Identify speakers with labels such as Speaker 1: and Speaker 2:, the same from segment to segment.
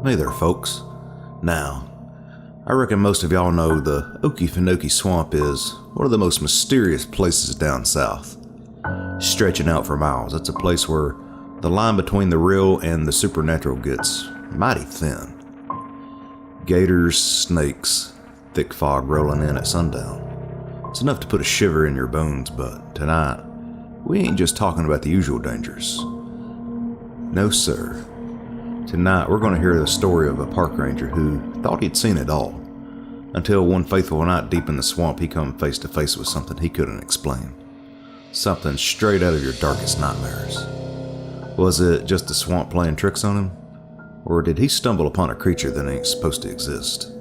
Speaker 1: Hey there, folks. Now, I reckon most of y'all know the Okefenokee Swamp is one of the most mysterious places down south. Stretching out for miles, it's a place where the line between the real and the supernatural gets mighty thin. Gators, snakes, thick fog rolling in at sundown. It's enough to put a shiver in your bones, but tonight, we ain't just talking about the usual dangers. No, sir. Tonight, we're going to hear the story of a park ranger who thought he'd seen it all, until one faithful night deep in the swamp, he come face to face with something he couldn't explain. Something straight out of your darkest nightmares. Was it just the swamp playing tricks on him? Or did he stumble upon a creature that ain't supposed to exist?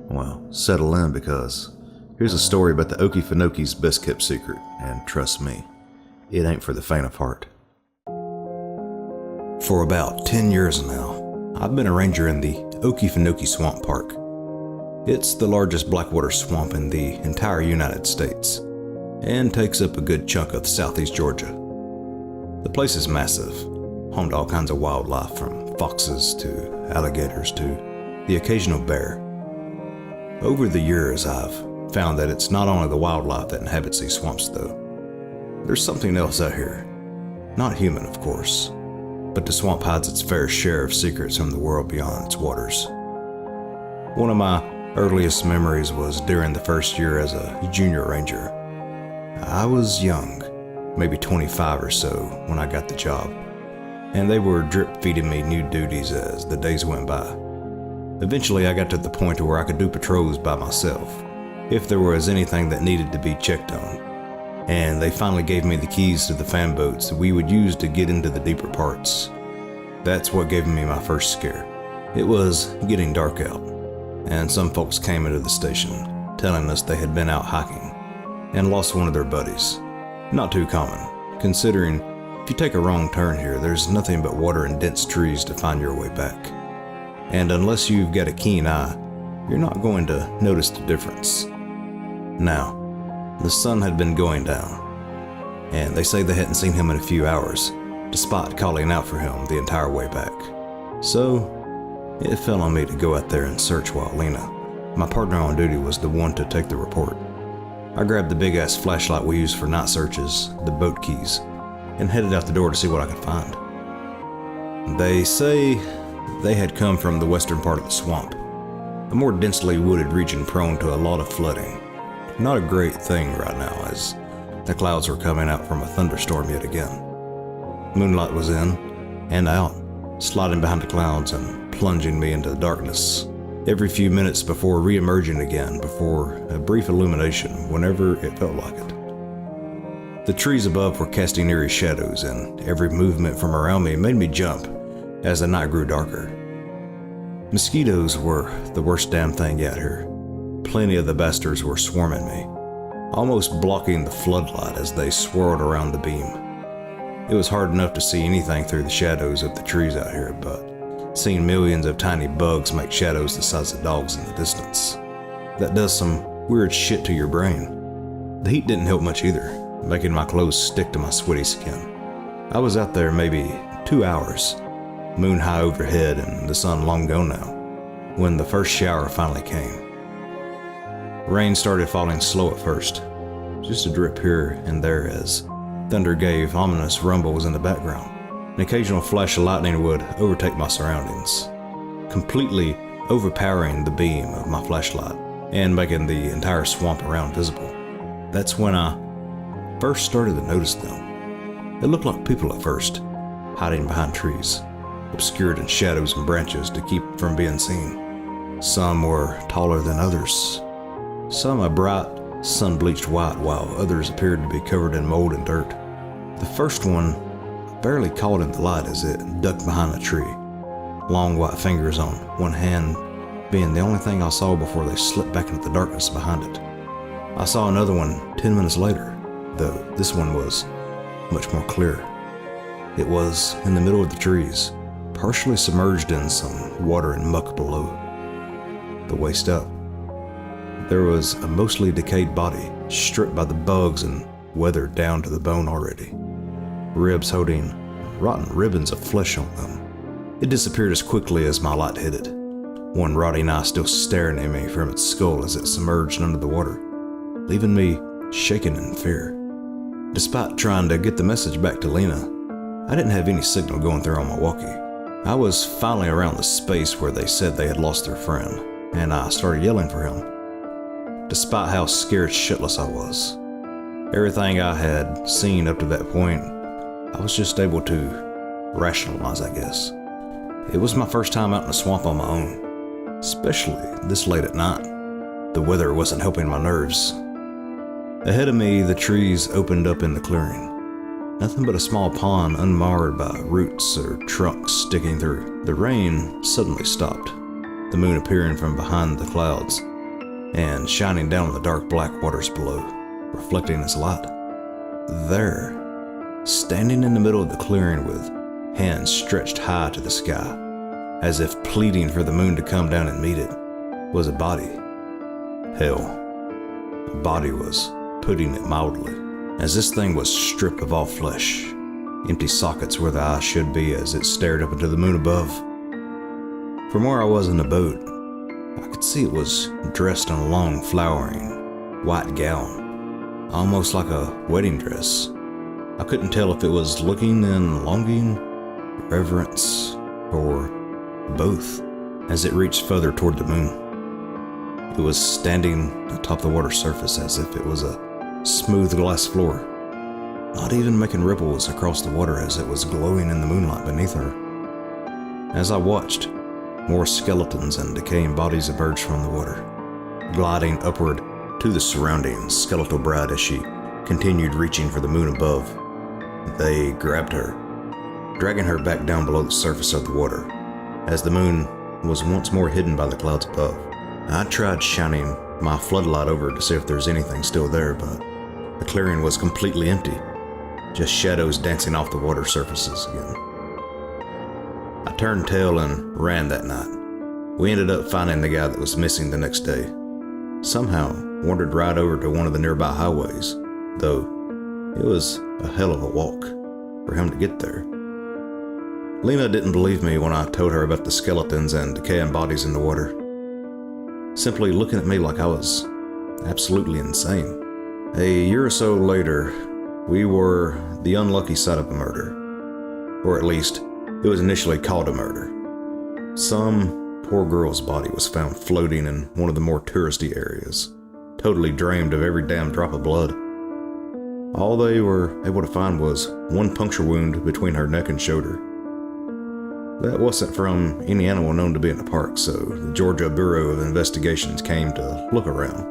Speaker 1: Well, settle in, because here's a story about the Okefenokee's best kept secret, and trust me, it ain't for the faint of heart. For about 10 years now, I've been a ranger in the Okefenokee Swamp Park. It's the largest blackwater swamp in the entire United States, and takes up a good chunk of southeast Georgia. The place is massive, home to all kinds of wildlife, from foxes to alligators to the occasional bear. Over the years, I've found that it's not only the wildlife that inhabits these swamps, though. There's something else out here. Not human, of course, but the swamp hides its fair share of secrets from the world beyond its waters. One of my earliest memories was during the first year as a junior ranger. I was young, maybe 25 or so, when I got the job, and they were drip-feeding me new duties as the days went by. Eventually, I got to the point where I could do patrols by myself, if there was anything that needed to be checked on, and they finally gave me the keys to the fan boats that we would use to get into the deeper parts. That's what gave me my first scare. It was getting dark out, and some folks came into the station, telling us they had been out hiking and lost one of their buddies. Not too common, considering if you take a wrong turn here, there's nothing but water and dense trees to find your way back. And unless you've got a keen eye, you're not going to notice the difference. Now, the sun had been going down, and they say they hadn't seen him in a few hours, despite calling out for him the entire way back. So, it fell on me to go out there and search while Lena, my partner on duty, was the one to take the report. I grabbed the big-ass flashlight we use for night searches, the boat keys, and headed out the door to see what I could find. They say they had come from the western part of the swamp, a more densely wooded region prone to a lot of flooding. Not a great thing right now, as the clouds were coming out from a thunderstorm yet again. Moonlight was in and out, sliding behind the clouds and plunging me into the darkness every few minutes before re-emerging again before a brief illumination whenever it felt like it. The trees above were casting eerie shadows, and every movement from around me made me jump as the night grew darker. Mosquitoes were the worst damn thing out here. Plenty of the bastards were swarming me, almost blocking the floodlight as they swirled around the beam. It was hard enough to see anything through the shadows of the trees out here, but seeing millions of tiny bugs make shadows the size of dogs in the distance, that does some weird shit to your brain. The heat didn't help much either, making my clothes stick to my sweaty skin. I was out there maybe 2 hours, moon high overhead and the sun long gone now, when the first shower finally came. Rain started falling slow at first, just a drip here and there as thunder gave ominous rumbles in the background. An occasional flash of lightning would overtake my surroundings, completely overpowering the beam of my flashlight and making the entire swamp around visible. That's when I first started to notice them. It looked like people at first, hiding behind trees, obscured in shadows and branches to keep from being seen. Some were taller than others, some a bright, sun-bleached white, while others appeared to be covered in mold and dirt. The first one barely caught in the light as it ducked behind a tree, long white fingers on one hand being the only thing I saw before they slipped back into the darkness behind it. I saw another one 10 minutes later, though this one was much more clear. It was in the middle of the trees, partially submerged in some water and muck below. The waist up, there was a mostly decayed body, stripped by the bugs and weathered down to the bone already. Ribs holding rotten ribbons of flesh on them. It disappeared as quickly as my light hit it, one rotting eye still staring at me from its skull as it submerged under the water, leaving me shaking in fear. Despite trying to get the message back to Lena, I didn't have any signal going through on my walkie. I was finally around the space where they said they had lost their friend, and I started yelling for him. Despite how scared shitless I was, everything I had seen up to that point, I was just able to rationalize, I guess. It was my first time out in the swamp on my own, especially this late at night. The weather wasn't helping my nerves. Ahead of me, the trees opened up in the clearing. Nothing but a small pond unmarred by roots or trunks sticking through. The rain suddenly stopped, the moon appearing from behind the clouds and shining down on the dark black waters below, reflecting its light. There, standing in the middle of the clearing with hands stretched high to the sky, as if pleading for the moon to come down and meet it, was a body. Hell, a body was putting it mildly, as this thing was stripped of all flesh, empty sockets where the eyes should be as it stared up into the moon above. From where I was in the boat, I could see it was dressed in a long, flowering, white gown, almost like a wedding dress. I couldn't tell if it was looking in longing, reverence, or both, as it reached further toward the moon. It was standing atop the water surface as if it was a smooth glass floor, not even making ripples across the water as it was glowing in the moonlight beneath her. As I watched, more skeletons and decaying bodies emerged from the water, gliding upward to the surrounding skeletal bride as she continued reaching for the moon above. They grabbed her, dragging her back down below the surface of the water, as the moon was once more hidden by the clouds above. I tried shining my floodlight over to see if there's anything still there, but the clearing was completely empty, just shadows dancing off the water surfaces again. I turned tail and ran that night. We ended up finding the guy that was missing the next day. Somehow wandered right over to one of the nearby highways, though it was a hell of a walk for him to get there. Lena didn't believe me when I told her about the skeletons and decaying bodies in the water, simply looking at me like I was absolutely insane. A year or so later, we were the unlucky side of a murder, or at least it was initially called a murder. Some poor girl's body was found floating in one of the more touristy areas, totally drained of every damn drop of blood. All they were able to find was one puncture wound between her neck and shoulder. That wasn't from any animal known to be in the park, so the Georgia Bureau of Investigations came to look around.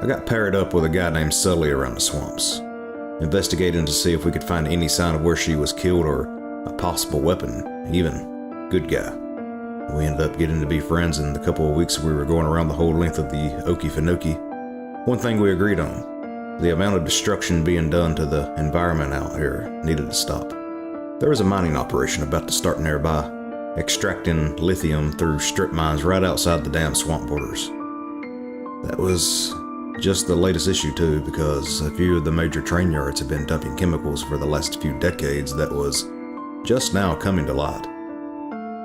Speaker 1: I got paired up with a guy named Sully around the swamps, investigating to see if we could find any sign of where she was killed or a possible weapon, even good guy. We ended up getting to be friends in the couple of weeks we were going around the whole length of the Okefenokee. One thing we agreed on: the amount of destruction being done to the environment out here needed to stop. There was a mining operation about to start nearby, extracting lithium through strip mines right outside the damn swamp borders. That was just the latest issue too, because a few of the major train yards have been dumping chemicals for the last few decades that was just now coming to light.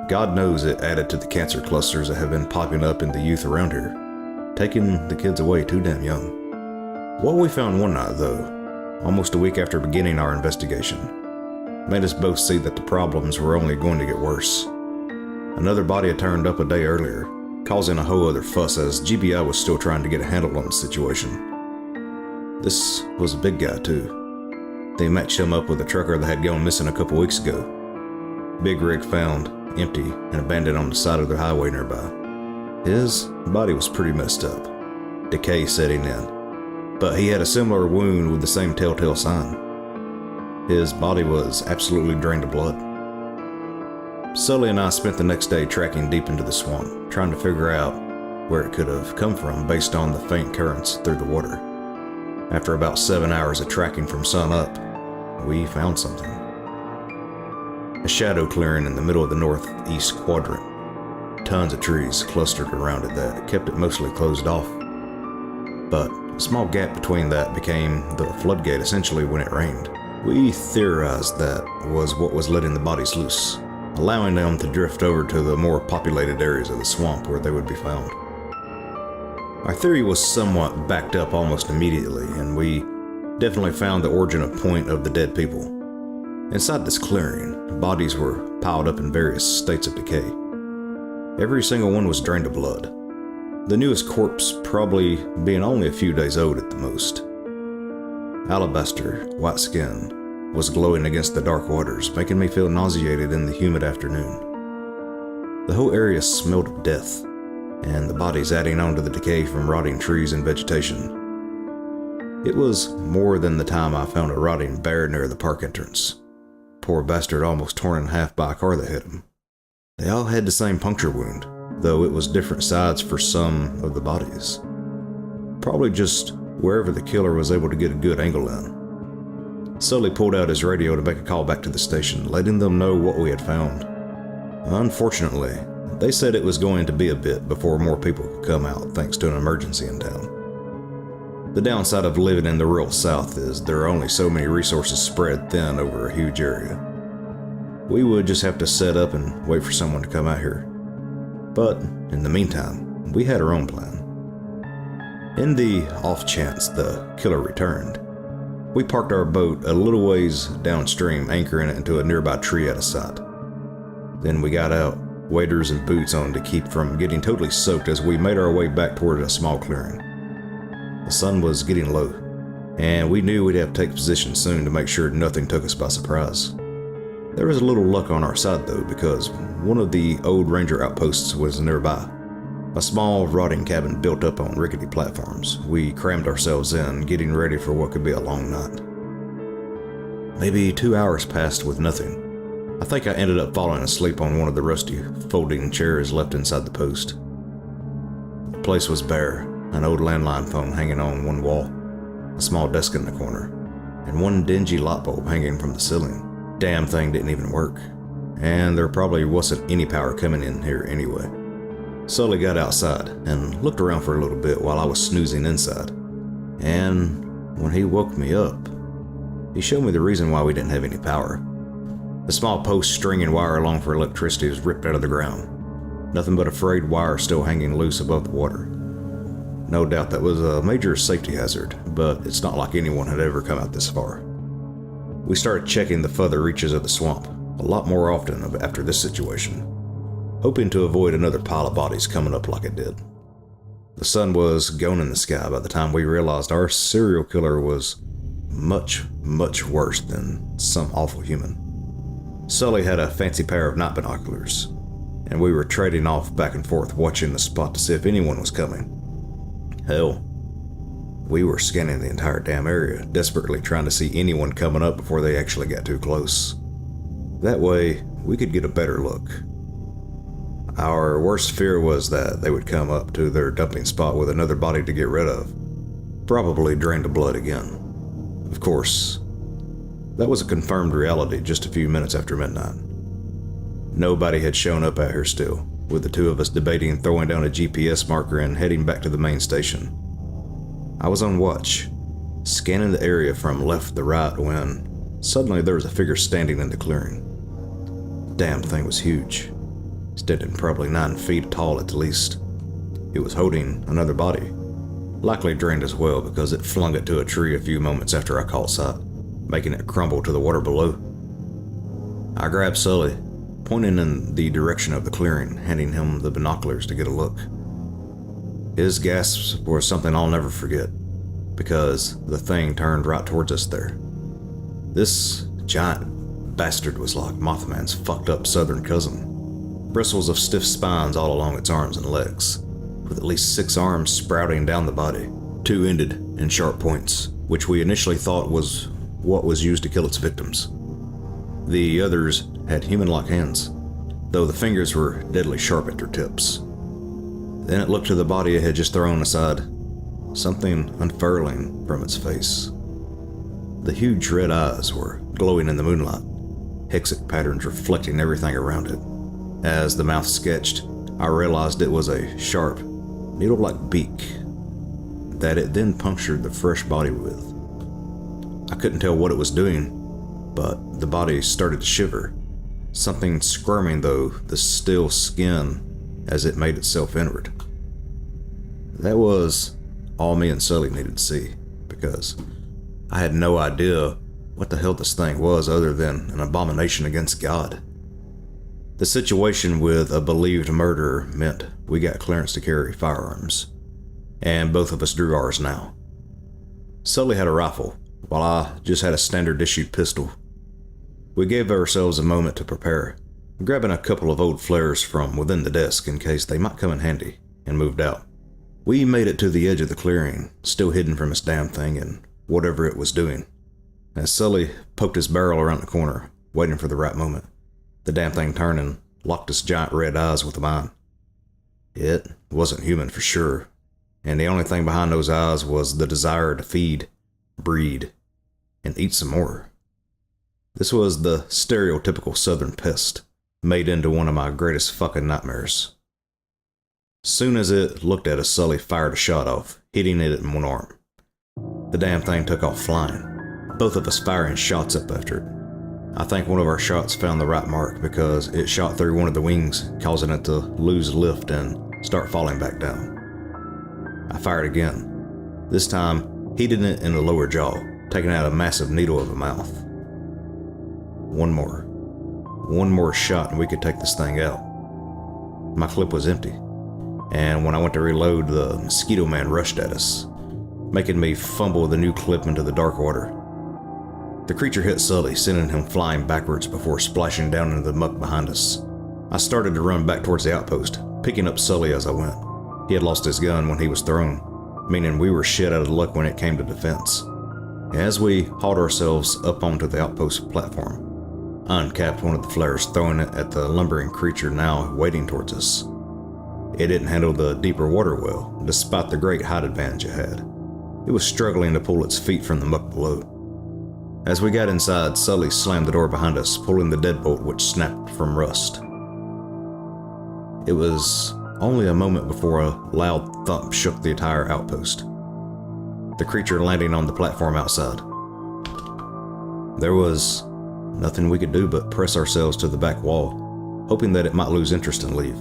Speaker 1: God knows it added to the cancer clusters that have been popping up in the youth around here, taking the kids away too damn young. What we found one night though, almost a week after beginning our investigation, made us both see that the problems were only going to get worse. Another body had turned up a day earlier, causing a whole other fuss as GBI was still trying to get a handle on the situation. This was a big guy too. They matched him up with a trucker that had gone missing a couple weeks ago. Big rig found, empty and abandoned on the side of the highway nearby. His body was pretty messed up, decay setting in, but he had a similar wound with the same telltale sign. His body was absolutely drained of blood. Sully and I spent the next day tracking deep into the swamp, trying to figure out where it could have come from based on the faint currents through the water. After about 7 hours of tracking from sun up, we found something. A shadow clearing in the middle of the northeast quadrant. Tons of trees clustered around it that kept it mostly closed off. But a small gap between that became the floodgate essentially when it rained. We theorized that was what was letting the bodies loose, allowing them to drift over to the more populated areas of the swamp where they would be found. Our theory was somewhat backed up almost immediately, and we definitely found the origin point of the dead people. Inside this clearing, bodies were piled up in various states of decay. Every single one was drained of blood, the newest corpse probably being only a few days old at the most. Alabaster, white skin, was glowing against the dark waters, making me feel nauseated in the humid afternoon. The whole area smelled of death, and the bodies adding on to the decay from rotting trees and vegetation. It was more than the time I found a rotting bear near the park entrance. Poor bastard almost torn in half by a car that hit him. They all had the same puncture wound, though it was different sides for some of the bodies. Probably just wherever the killer was able to get a good angle in. Sully pulled out his radio to make a call back to the station, letting them know what we had found. Unfortunately, they said it was going to be a bit before more people could come out thanks to an emergency in town. The downside of living in the rural South is there are only so many resources spread thin over a huge area. We would just have to set up and wait for someone to come out here. But in the meantime, we had our own plan. In the off chance the killer returned, we parked our boat a little ways downstream, anchoring it into a nearby tree out of sight. Then we got out, waders and boots on to keep from getting totally soaked as we made our way back toward a small clearing. The sun was getting low, and we knew we'd have to take position soon to make sure nothing took us by surprise. There was a little luck on our side though, because one of the old ranger outposts was nearby. A small, rotting cabin built up on rickety platforms. We crammed ourselves in, getting ready for what could be a long night. Maybe 2 hours passed with nothing. I think I ended up falling asleep on one of the rusty folding chairs left inside the post. The place was bare, an old landline phone hanging on one wall, a small desk in the corner, and one dingy light bulb hanging from the ceiling. Damn thing didn't even work, and there probably wasn't any power coming in here anyway. Sully got outside and looked around for a little bit while I was snoozing inside, and when he woke me up, he showed me the reason why we didn't have any power. The small post stringing wire along for electricity was ripped out of the ground. Nothing but a frayed wire still hanging loose above the water. No doubt that was a major safety hazard, but it's not like anyone had ever come out this far. We started checking the further reaches of the swamp a lot more often after this situation, hoping to avoid another pile of bodies coming up like it did. The sun was gone in the sky by the time we realized our serial killer was much, much worse than some awful human. Sully had a fancy pair of night binoculars, and we were trading off back and forth watching the spot to see if anyone was coming. Hell, we were scanning the entire damn area, desperately trying to see anyone coming up before they actually got too close. That way, we could get a better look. Our worst fear was that they would come up to their dumping spot with another body to get rid of, probably drained of blood again. Of course, that was a confirmed reality just a few minutes after midnight. Nobody had shown up out here still, with the two of us debating throwing down a GPS marker and heading back to the main station. I was on watch, scanning the area from left to right when suddenly there was a figure standing in the clearing. The damn thing was huge, standing probably 9 feet tall at the least. It was holding another body, likely drained as well because it flung it to a tree a few moments after I caught sight, making it crumble to the water below. I grabbed Sully, pointing in the direction of the clearing, handing him the binoculars to get a look. His gasps were something I'll never forget, because the thing turned right towards us there. This giant bastard was like Mothman's fucked up southern cousin. Bristles of stiff spines all along its arms and legs, with at least 6 arms sprouting down the body. 2 ended in sharp points, which we initially thought was what was used to kill its victims. The others had human-like hands, though the fingers were deadly sharp at their tips. Then it looked to the body it had just thrown aside, something unfurling from its face. The huge red eyes were glowing in the moonlight, hexagon patterns reflecting everything around it. As the mouth sketched, I realized it was a sharp, needle-like beak that it then punctured the fresh body with. I couldn't tell what it was doing, but the body started to shiver, something squirming though the still skin as it made itself inward. That was all me and Sully needed to see, because I had no idea what the hell this thing was other than an abomination against God. The situation with a believed murderer meant we got clearance to carry firearms, and both of us drew ours now. Sully had a rifle, while I just had a standard issued pistol. We gave ourselves a moment to prepare, grabbing a couple of old flares from within the desk in case they might come in handy, and moved out. We made it to the edge of the clearing, still hidden from this damn thing and whatever it was doing. As Sully poked his barrel around the corner, waiting for the right moment, the damn thing turned and locked its giant red eyes with mine. It wasn't human for sure, and the only thing behind those eyes was the desire to feed, breed, and eat some more. This was the stereotypical southern pest, made into one of my greatest fucking nightmares. Soon as it looked at us, Sully fired a shot off, hitting it in one arm. The damn thing took off flying, both of us firing shots up after it. I think one of our shots found the right mark because it shot through one of the wings, causing it to lose lift and start falling back down. I fired again, this time hitting it in the lower jaw, taking out a massive needle of a mouth. One more shot and we could take this thing out. My clip was empty, and when I went to reload, the mosquito man rushed at us, making me fumble the new clip into the dark water. The creature hit Sully, sending him flying backwards before splashing down into the muck behind us. I started to run back towards the outpost, picking up Sully as I went. He had lost his gun when he was thrown, meaning we were shit out of luck when it came to defense. As we hauled ourselves up onto the outpost platform, I uncapped one of the flares, throwing it at the lumbering creature now wading towards us. It didn't handle the deeper water well, despite the great height advantage it had. It was struggling to pull its feet from the muck below. As we got inside, Sully slammed the door behind us, pulling the deadbolt which snapped from rust. It was only a moment before a loud thump shook the entire outpost, the creature landing on the platform outside. There was nothing we could do but press ourselves to the back wall, hoping that it might lose interest and leave.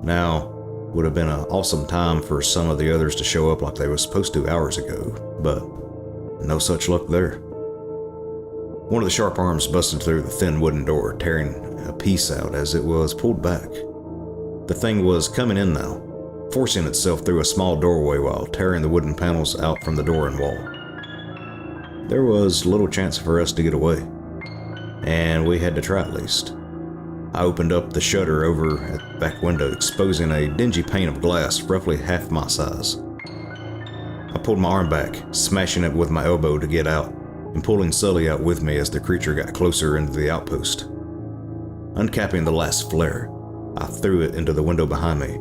Speaker 1: Now would have been an awesome time for some of the others to show up like they were supposed to hours ago, but no such luck there. One of the sharp arms busted through the thin wooden door, tearing a piece out as it was pulled back. The thing was coming in now, forcing itself through a small doorway while tearing the wooden panels out from the door and wall. There was little chance for us to get away, and we had to try at least. I opened up the shutter over at the back window, exposing a dingy pane of glass roughly half my size. I pulled my arm back, smashing it with my elbow to get out, and pulling Sully out with me as the creature got closer into the outpost. Uncapping the last flare, I threw it into the window behind me,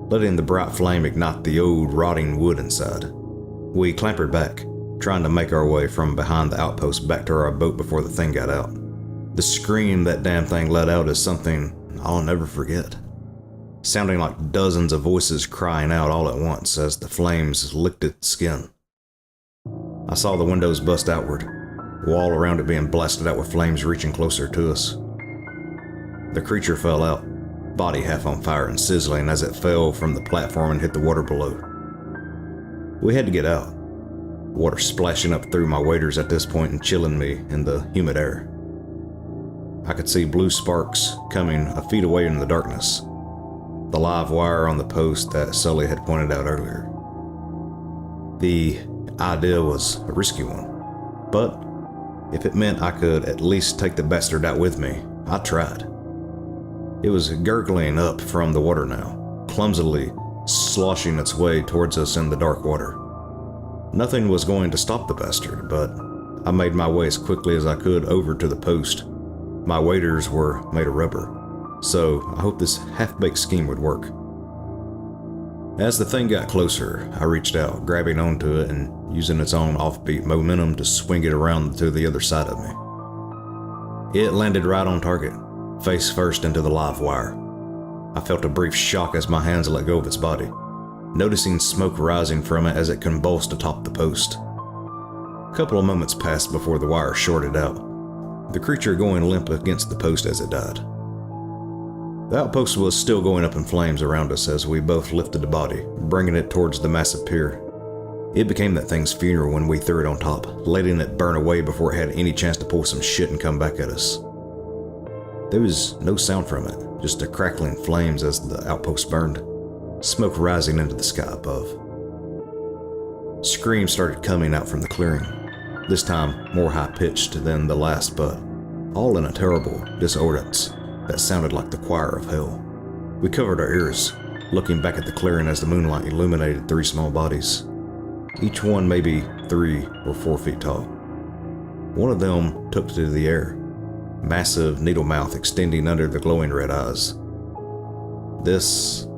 Speaker 1: letting the bright flame ignite the old rotting wood inside. We clambered back, trying to make our way from behind the outpost back to our boat before the thing got out. The scream that damn thing let out is something I'll never forget, sounding like dozens of voices crying out all at once as the flames licked its skin. I saw the windows bust outward, the wall around it being blasted out with flames reaching closer to us. The creature fell out, body half on fire and sizzling as it fell from the platform and hit the water below. We had to get out, water splashing up through my waders at this point and chilling me in the humid air. I could see blue sparks coming a feet away in the darkness, the live wire on the post that Sully had pointed out earlier. The idea was a risky one, but if it meant I could at least take the bastard out with me, I tried. It was gurgling up from the water now, clumsily sloshing its way towards us in the dark water. Nothing was going to stop the bastard, but I made my way as quickly as I could over to the post. My waders were made of rubber, so I hoped this half-baked scheme would work. As the thing got closer, I reached out, grabbing onto it and using its own offbeat momentum to swing it around to the other side of me. It landed right on target, face first into the live wire. I felt a brief shock as my hands let go of its body, noticing smoke rising from it as it convulsed atop the post. A couple of moments passed before the wire shorted out, the creature going limp against the post as it died. The outpost was still going up in flames around us as we both lifted the body, bringing it towards the massive pier. It became that thing's funeral when we threw it on top, letting it burn away before it had any chance to pull some shit and come back at us. There was no sound from it, just the crackling flames as the outpost burned, smoke rising into the sky above. Screams started coming out from the clearing, this time more high-pitched than the last, but all in a terrible disordance that sounded like the choir of hell. We covered our ears, looking back at the clearing as the moonlight illuminated 3 small bodies, each one maybe 3 or 4 feet tall. One of them took to the air, massive needle mouth extending under the glowing red eyes. This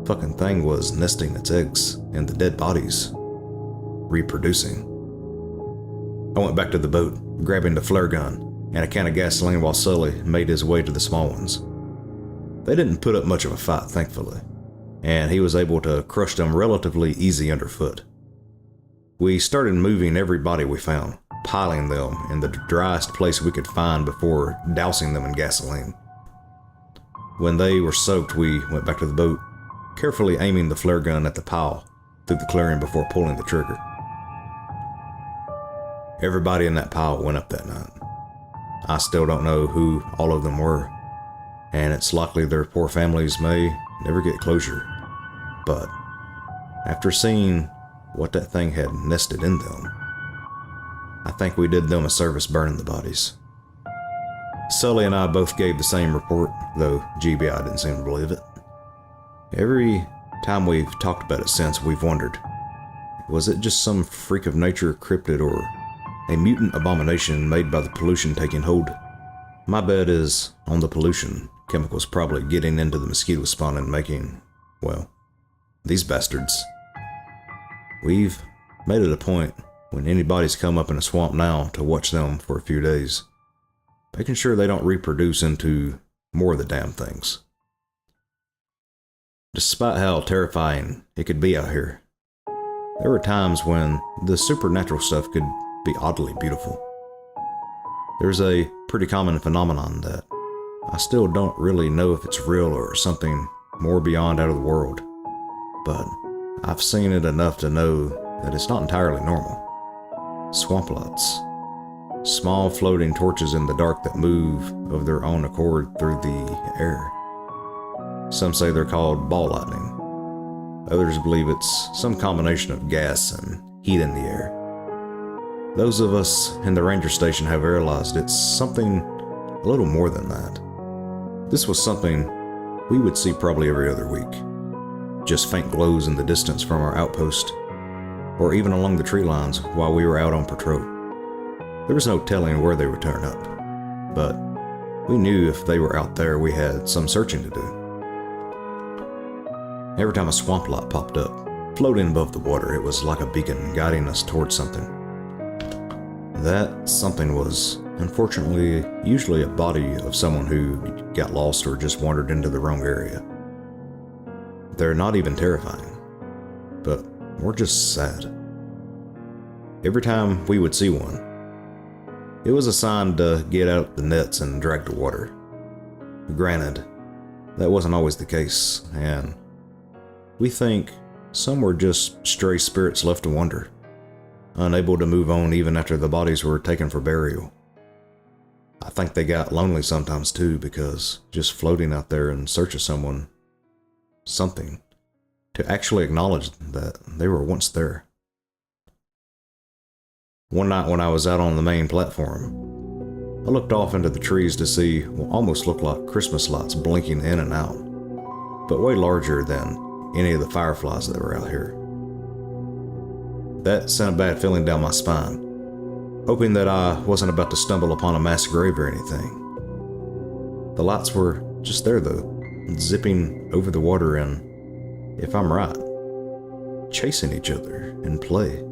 Speaker 1: fucking thing was nesting its eggs in the dead bodies, reproducing. I went back to the boat, grabbing the flare gun and a can of gasoline while Sully made his way to the small ones. They didn't put up much of a fight, thankfully, and he was able to crush them relatively easy underfoot. We started moving every body we found, piling them in the driest place we could find before dousing them in gasoline. When they were soaked, we went back to the boat, carefully aiming the flare gun at the pile through the clearing before pulling the trigger. Everybody in that pile went up that night. I still don't know who all of them were, and it's likely their poor families may never get closure. But after seeing what that thing had nested in them, I think we did them a service burning the bodies. Sully and I both gave the same report, though GBI didn't seem to believe it. Every time we've talked about it since, we've wondered, was it just some freak of nature cryptid or a mutant abomination made by the pollution taking hold? My bet is on the pollution, chemicals probably getting into the mosquito spawn and making, well, these bastards. We've made it a point when anybody's come up in a swamp now to watch them for a few days, making sure they don't reproduce into more of the damn things. Despite how terrifying it could be out here, there were times when the supernatural stuff could be oddly beautiful. There's a pretty common phenomenon that I still don't really know if it's real or something more beyond out of the world, but I've seen it enough to know that it's not entirely normal. Swamp lights. Small floating torches in the dark that move of their own accord through the air. Some say they're called ball lightning. Others believe it's some combination of gas and heat in the air. Those of us in the ranger station have realized it's something a little more than that. This was something we would see probably every other week. Just faint glows in the distance from our outpost, or even along the tree lines while we were out on patrol. There was no telling where they would turn up, but we knew if they were out there we had some searching to do. Every time a swamp light popped up, floating above the water, it was like a beacon guiding us towards something. That something was, unfortunately, usually a body of someone who got lost or just wandered into the wrong area. They're not even terrifying, but more just sad. Every time we would see one, it was a sign to get out the nets and drag the water. Granted, that wasn't always the case, and we think some were just stray spirits left to wander, unable to move on even after the bodies were taken for burial. I think they got lonely sometimes too, because just floating out there in search of someone, something, to actually acknowledge that they were once there. One night when I was out on the main platform, I looked off into the trees to see what almost looked like Christmas lights blinking in and out, but way larger than any of the fireflies that were out here. That sent a bad feeling down my spine, hoping that I wasn't about to stumble upon a mass grave or anything. The lights were just there though, zipping over the water and, if I'm right, chasing each other in play.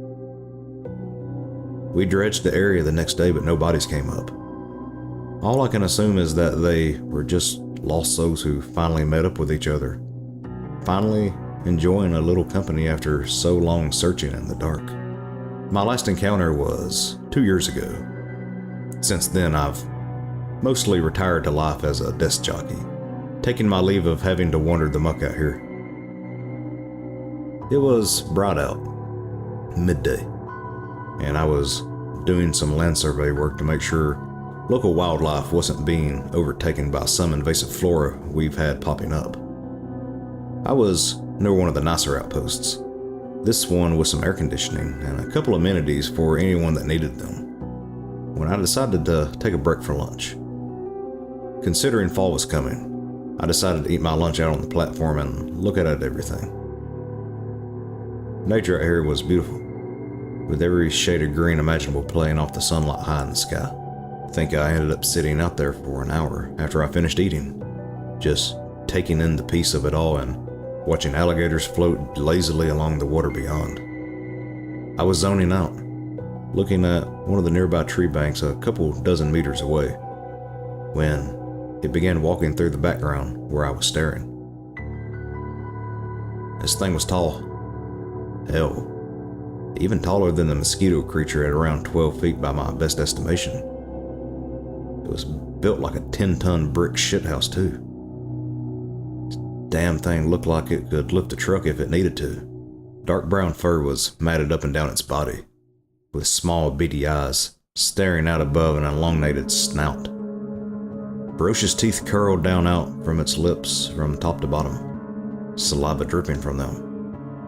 Speaker 1: We dredged the area the next day, but no bodies came up. All I can assume is that they were just lost souls who finally met up with each other, finally enjoying a little company after so long searching in the dark. My last encounter was 2 years ago. Since then, I've mostly retired to life as a desk jockey, taking my leave of having to wander the muck out here. It was bright out, midday, and I was doing some land survey work to make sure local wildlife wasn't being overtaken by some invasive flora we've had popping up. I was near one of the nicer outposts, this one with some air conditioning and a couple amenities for anyone that needed them, when I decided to take a break for lunch. Considering fall was coming, I decided to eat my lunch out on the platform and look out at everything. Nature out here was beautiful, with every shade of green imaginable playing off the sunlight high in the sky. I think I ended up sitting out there for an hour after I finished eating, just taking in the peace of it all and watching alligators float lazily along the water beyond. I was zoning out, looking at one of the nearby tree banks a couple dozen meters away, when it began walking through the background where I was staring. This thing was tall. Hell, even taller than the mosquito creature at around 12 feet by my best estimation. It was built like a 10-ton brick shithouse too. This damn thing looked like it could lift a truck if it needed to. Dark brown fur was matted up and down its body, with small beady eyes staring out above an elongated snout. Ferocious teeth curled down out from its lips from top to bottom, saliva dripping from them.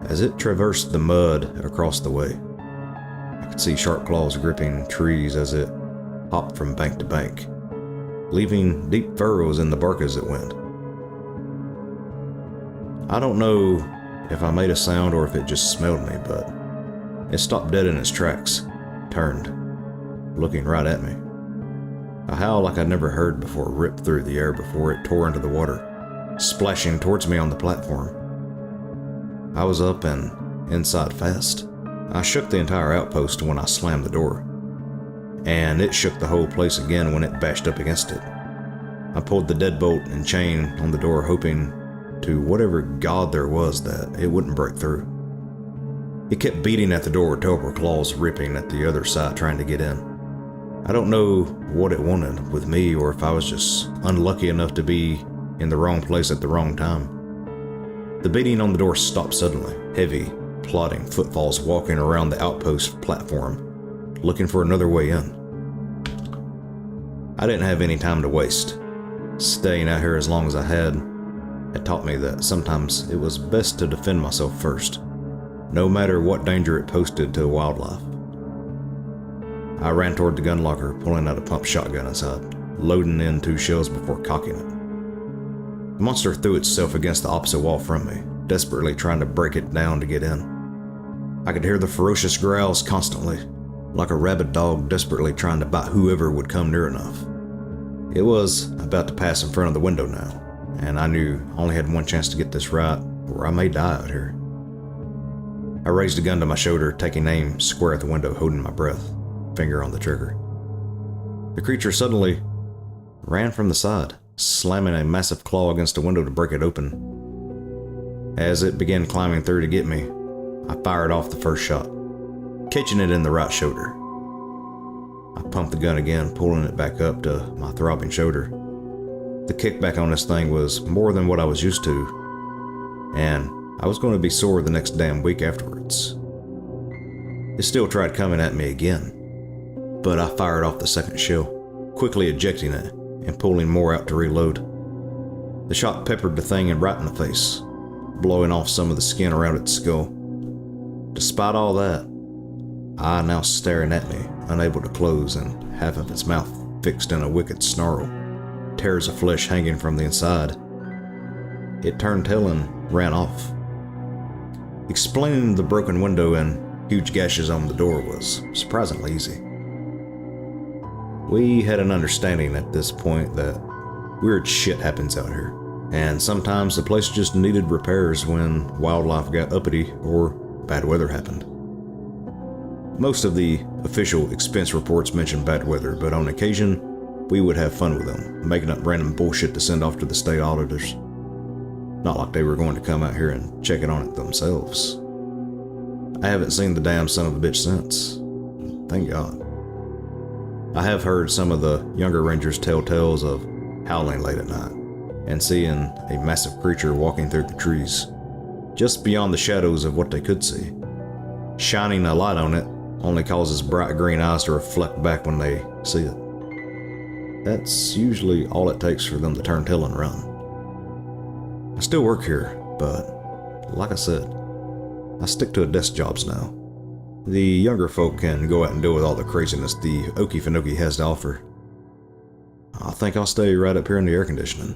Speaker 1: As it traversed the mud across the way, I could see sharp claws gripping trees as it hopped from bank to bank, leaving deep furrows in the bark as it went. I don't know if I made a sound or if it just smelled me, but it stopped dead in its tracks, turned, looking right at me. A howl like I'd never heard before ripped through the air before it tore into the water, splashing towards me on the platform. I was up and inside fast. I shook the entire outpost when I slammed the door, and it shook the whole place again when it bashed up against it. I pulled the deadbolt and chain on the door, hoping to whatever god there was that it wouldn't break through. It kept beating at the door, terrible claws ripping at the other side trying to get in. I don't know what it wanted with me or if I was just unlucky enough to be in the wrong place at the wrong time. The beating on the door stopped suddenly, heavy, plodding footfalls walking around the outpost platform, looking for another way in. I didn't have any time to waste. Staying out here as long as I had taught me that sometimes it was best to defend myself first, no matter what danger it posted to wildlife. I ran toward the gun locker, pulling out a pump shotgun inside, loading in 2 shells before cocking it. The monster threw itself against the opposite wall from me, desperately trying to break it down to get in. I could hear the ferocious growls constantly, like a rabid dog desperately trying to bite whoever would come near enough. It was about to pass in front of the window now, and I knew I only had one chance to get this right, or I may die out here. I raised a gun to my shoulder, taking aim square at the window, holding my breath, finger on the trigger. The creature suddenly ran from the side, slamming a massive claw against the window to break it open. As it began climbing through to get me, I fired off the first shot, catching it in the right shoulder. I pumped the gun again, pulling it back up to my throbbing shoulder. The kickback on this thing was more than what I was used to, and I was going to be sore the next damn week afterwards. It still tried coming at me again, but I fired off the second shell, quickly ejecting it and pulling more out to reload. The shot peppered the thing right in the face, blowing off some of the skin around its skull. Despite all that, eye now staring at me, unable to close, and half of its mouth fixed in a wicked snarl, tears of flesh hanging from the inside. It turned tail and ran off. Explaining the broken window and huge gashes on the door was surprisingly easy. We had an understanding at this point that weird shit happens out here, and sometimes the place just needed repairs when wildlife got uppity or bad weather happened. Most of the official expense reports mentioned bad weather, but on occasion, we would have fun with them, making up random bullshit to send off to the state auditors. Not like they were going to come out here and check it on it themselves. I haven't seen the damn son of a bitch since. Thank God. I have heard some of the younger rangers tell tales of howling late at night and seeing a massive creature walking through the trees, just beyond the shadows of what they could see. Shining a light on it only causes bright green eyes to reflect back when they see it. That's usually all it takes for them to turn tail and run. I still work here, but like I said, I stick to desk jobs now. The younger folk can go out and deal with all the craziness the Okefenokee has to offer. I think I'll stay right up here in the air conditioning.